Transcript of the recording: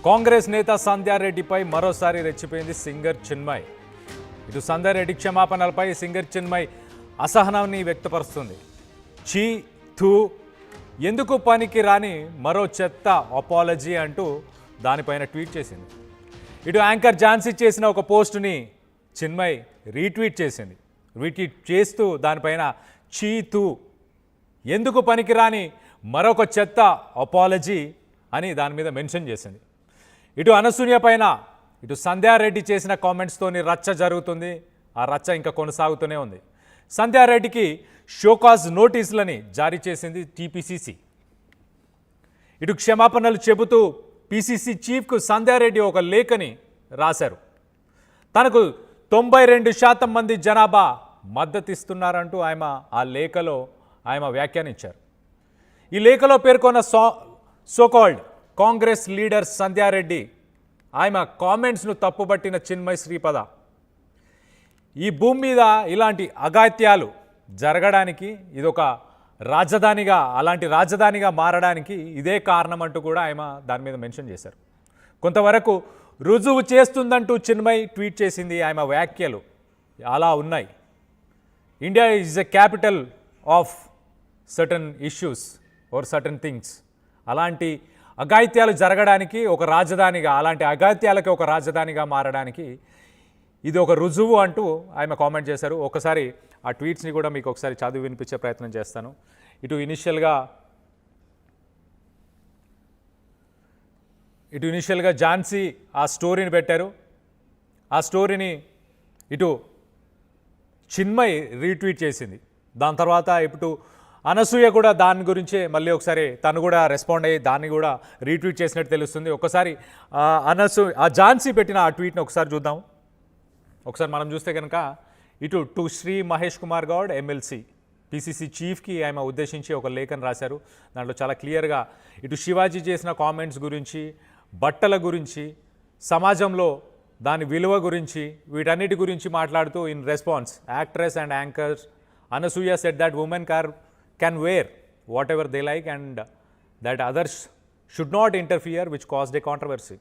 కాంగ్రెస్ నేత సంధ్యారెడ్డిపై మరోసారి రెచ్చిపోయింది సింగర్ చిన్మయ్. ఇటు సంధ్యారెడ్డి క్షమాపణలపై సింగర్ చిన్మయ్ అసహనాన్ని వ్యక్తపరుస్తుంది. చీ థూ ఎందుకు పనికి రాని మరో చెత్త అపాలజీ అంటూ దానిపైన ట్వీట్ చేసింది. ఇటు యాంకర్ ఝాన్సీ చేసిన ఒక పోస్టుని చిన్మయ్ రీట్వీట్ చేసింది. రీట్వీట్ చేస్తూ దానిపైన చీ థూ ఎందుకు పనికిరాని మరొక చెత్త అపాలజీ అని దాని మీద మెన్షన్ చేసింది. ఇటు అనసూయ పైన ఇటు సంధ్యారెడ్డి చేసిన కామెంట్స్తోని రచ్చ జరుగుతుంది. ఆ రచ్చ ఇంకా కొనసాగుతూనే ఉంది. సంధ్యారెడ్డికి షోకాజ్ నోటీసులని జారీ చేసింది టీపీసీసీ. ఇటు క్షమాపణలు చెబుతూ పీసీసీ చీఫ్కు సంధ్యారెడ్డి ఒక లేఖని రాశారు. తనకు 92% మంది జనాభా మద్దతిస్తున్నారంటూ ఆయన ఆ లేఖలో ఆయన వ్యాఖ్యానించారు. ఈ లేఖలో పేర్కొన్న సోకాల్డ్ కాంగ్రెస్ లీడర్ సంధ్యారెడ్డి ఆయన కామెంట్స్ను తప్పుబట్టిన చిన్మయ్ శ్రీపద ఈ భూమి మీద ఇలాంటి అఘాయిత్యాలు జరగడానికి ఇదొక రాజధానిగా అలాంటి రాజధానిగా మారడానికి ఇదే కారణం అంటూ కూడా ఆయన దాని మీద మెన్షన్ చేశారు. కొంతవరకు రుజువు చేస్తుందంటూ చిన్మయ్ ట్వీట్ చేసింది. ఆయన వ్యాఖ్యలు అలా ఉన్నాయి. India is a capital of certain issues or certain things. అలాంటి అఘాయిత్యాలు జరగడానికి ఒక రాజధానిగా అలాంటి అఘాయిత్యాలకి ఒక రాజధానిగా మారడానికి ఇది ఒక రుజువు అంటూ ఆయన కామెంట్ చేశారు. ఒకసారి ఆ ట్వీట్స్ని కూడా మీకు ఒకసారి చదివి వినిపించే ప్రయత్నం చేస్తాను. ఇటు ఇనిషియల్గా ఝాన్సీ ఆ స్టోరీని పెట్టారు. ఆ స్టోరీని ఇటు చిన్మయ్ రీట్వీట్ చేసింది. దాని తర్వాత ఇప్పుడు అనసూయ కూడా దాని గురించే మళ్ళీ ఒకసారి తను కూడా రెస్పాండ్ అయ్యి దాన్ని కూడా రీట్వీట్ చేసినట్టు తెలుస్తుంది. ఒకసారి ఆ ఝాన్సీ పెట్టిన ఆ ట్వీట్ని ఒకసారి చూద్దాం. ఒకసారి మనం చూస్తే కనుక ఇటు to Shri Mahesh Kumar Goud MLC PCC చీఫ్కి ఆయన ఉద్దేశించి ఒక లేఖను రాశారు. దాంట్లో చాలా క్లియర్గా ఇటు శివాజీ చేసిన కామెంట్స్ గురించి, బట్టల గురించి, సమాజంలో దాని విలువ గురించి, వీటన్నిటి గురించి మాట్లాడుతూ in response actress and anchors Anasuya said that women can wear whatever they like and that others should not interfere, which caused a controversy.